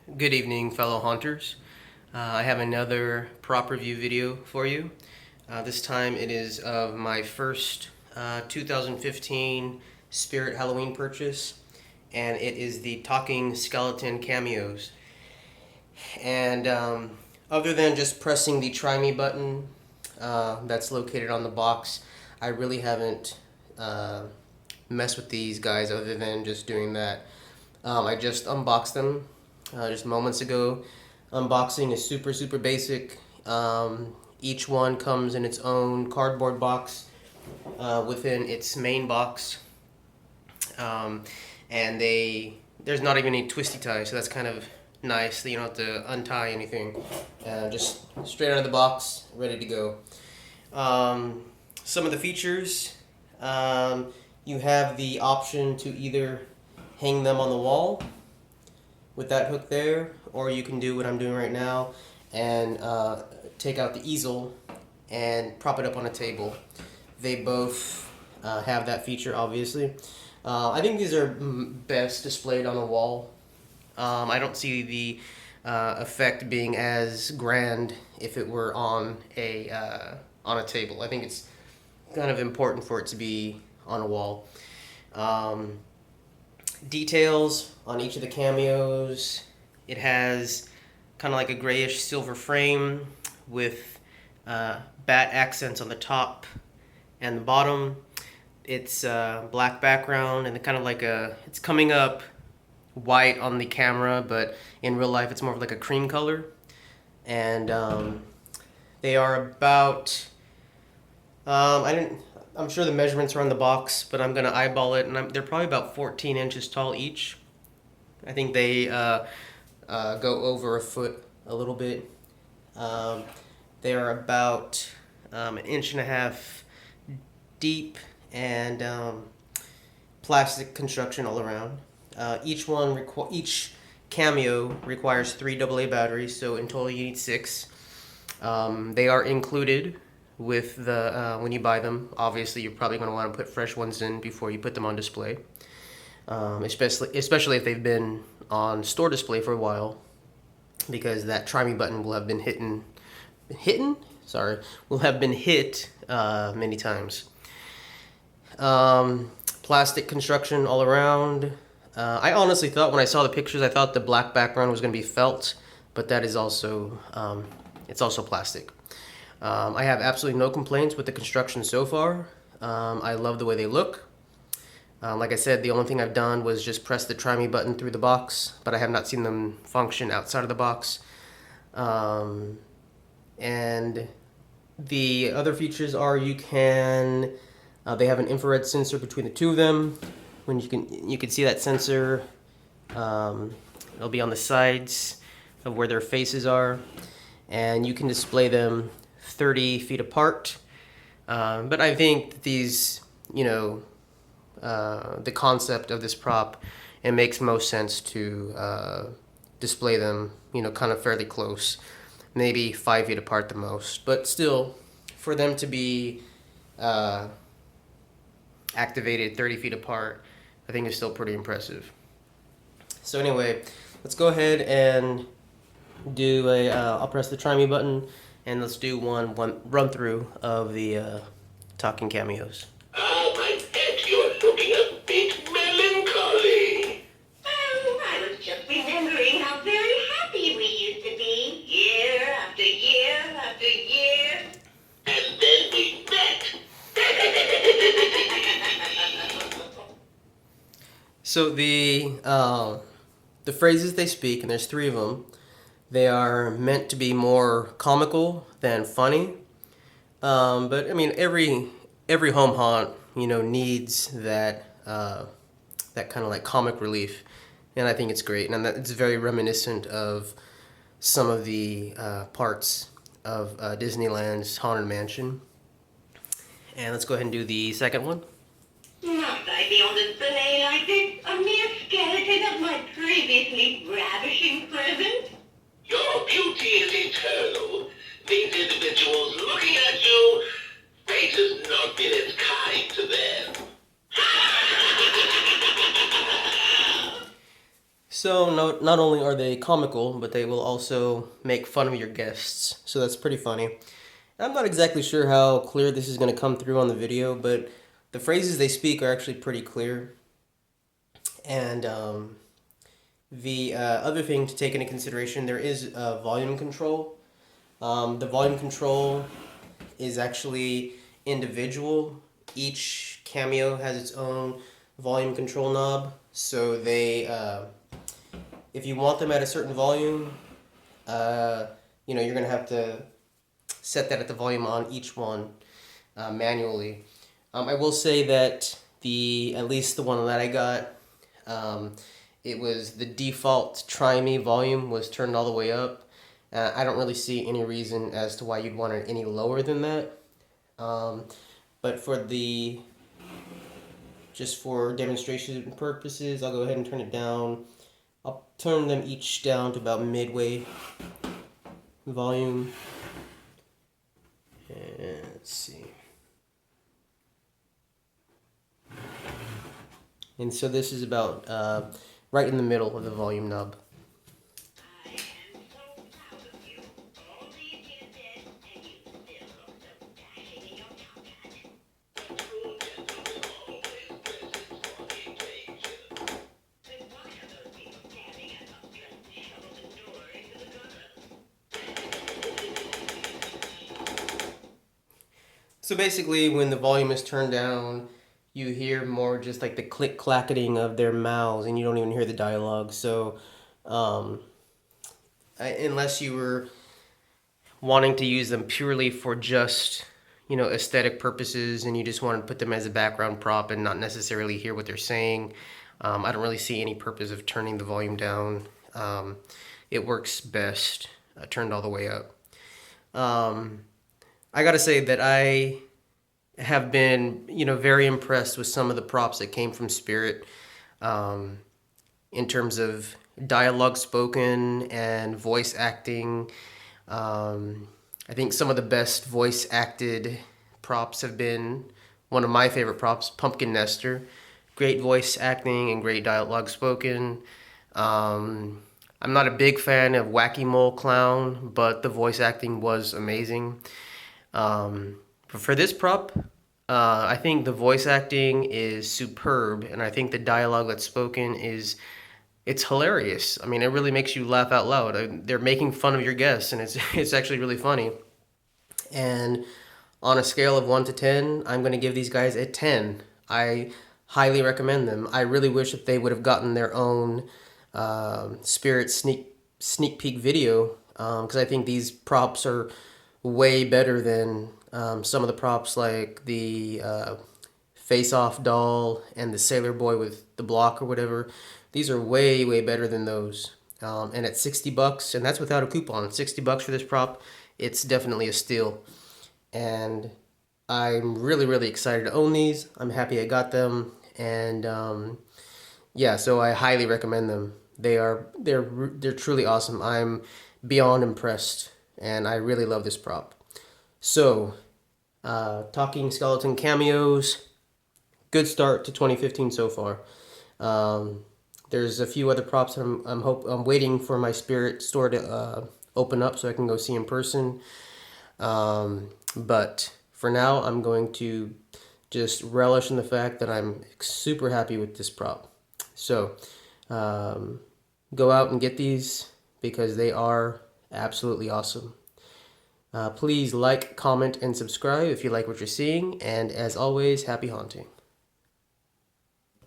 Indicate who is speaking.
Speaker 1: Good evening, fellow haunters. I have another prop review video for you. This time it is of my first 2015 Spirit Halloween purchase, and it is the Talking Skeleton Cameos. And other than just pressing the Try Me button that's located on the box, I really haven't messed with these guys other than just doing that. I just unboxed them just moments ago. Unboxing is super basic. Each one comes in its own cardboard box within its main box, and there's not even any twisty ties, so that's kind of nice that you don't have to untie anything. Just straight out of the box, ready to go. Some of the features, you have the option to either hang them on the wall with that hook there, or you can do what I'm doing right now and take out the easel and prop it up on a table. They both have that feature, obviously. I think these are best displayed on a wall. I don't see the effect being as grand if it were on a table. I think it's kind of important for it to be on a wall. Details on each of the cameos. It has kind of like a grayish silver frame with bat accents on the top and the bottom. It's black background and kind of like it's coming up white on the camera, but in real life it's more of like a cream color. And they are about, I'm sure the measurements are on the box, but I'm gonna eyeball it, and they're probably about 14 inches tall each. I think they go over a foot a little bit. They are about an inch and a half deep, and plastic construction all around. Each cameo requires 3 AA batteries, so in total you need 6. They are included with the when you buy them. Obviously, you're probably going to want to put fresh ones in before you put them on display, especially if they've been on store display for a while, because that Try Me button will have been will have been hit many times. Plastic construction all around. I honestly thought when I saw the pictures, I thought the black background was going to be felt, but that is also it's also plastic. I have absolutely no complaints with the construction so far. I love the way they look. Like I said, the only thing I've done was just press the Try Me button through the box, but I have not seen them function outside of the box. And the other features are they have an infrared sensor between the two of them. When you can see that sensor, it'll be on the sides of where their faces are, and you can display them 30 feet apart. But I think these, the concept of this prop, it makes most sense to display them, kind of fairly close, maybe 5 feet apart the most. But still, for them to be activated 30 feet apart, I think is still pretty impressive. So anyway, let's go ahead and do I'll press the Try Me button, and let's do one run through of the Talking Cameos.
Speaker 2: I bet you're looking a bit melancholy.
Speaker 3: Oh, I was just remembering how very happy we used to be, year after year after year.
Speaker 2: And then we met.
Speaker 1: So the phrases they speak, and there's 3 of them, they are meant to be more comical than funny. But I mean, every home haunt, needs that that kind of like comic relief, and I think it's great, and it's very reminiscent of some of the parts of Disneyland's Haunted Mansion. And let's go ahead and do the second one.
Speaker 3: Must I be on display like this, a mere skeleton of my previously ravishing present?
Speaker 2: Your beauty is eternal. These individuals looking at you, fate has not been as kind to them.
Speaker 1: So not only are they comical, but they will also make fun of your guests. So that's pretty funny. I'm not exactly sure how clear this is going to come through on the video, but the phrases they speak are actually pretty clear. And the other thing to take into consideration, there is volume control. The volume control is actually individual. Each cameo has its own volume control knob. So they, if you want them at a certain volume, you're going to have to set that at the volume on each one manually. I will say that at least the one that I got, it was the default Try Me volume was turned all the way up. I don't really see any reason as to why you'd want it any lower than that. But just for demonstration purposes, I'll go ahead and turn it down. I'll turn them each down to about midway volume. And let's see. And so this is about right in the middle of the volume knob.
Speaker 3: I am so proud of you. All these years in, and you still look so dashing in your cowcat.
Speaker 2: A true gentleman always dresses for the occasion.
Speaker 3: Then why are those people standing at the just shovel the door into the gutter?
Speaker 1: So basically, when the volume is turned down, you hear more just like the click-clacketing of their mouths, and you don't even hear the dialogue. So, unless you were wanting to use them purely for just, aesthetic purposes, and you just want to put them as a background prop and not necessarily hear what they're saying, I don't really see any purpose of turning the volume down. It works best turned all the way up. I gotta say that I have been, very impressed with some of the props that came from Spirit, in terms of dialogue spoken and voice acting. I think some of the best voice acted props have been one of my favorite props, Pumpkin Nester. Great voice acting and great dialogue spoken. I'm not a big fan of Wacky Mole Clown, but the voice acting was amazing. For this prop, I think the voice acting is superb, and I think the dialogue that's spoken it's hilarious. I mean, it really makes you laugh out loud. They're making fun of your guests, and it's actually really funny. And on a scale of 1 to 10, I'm going to give these guys a 10. I highly recommend them. I really wish that they would have gotten their own Spirit sneak peek video, because I think these props are way better than some of the props like the face-off doll and the sailor boy with the block or whatever. These are way, way better than those. And at $60, and that's without a coupon, $60 for this prop, it's definitely a steal. And I'm really, really excited to own these. I'm happy I got them, and yeah, so I highly recommend them. They're truly awesome. I'm beyond impressed, and I really love this prop. So, talking Skeleton Cameos, good start to 2015 so far. There's a few other props that I'm waiting for my Spirit store to open up so I can go see in person. But for now, I'm going to just relish in the fact that I'm super happy with this prop. So, go out and get these because they are absolutely awesome. Please like, comment, and subscribe if you like what you're seeing. And as always, happy haunting.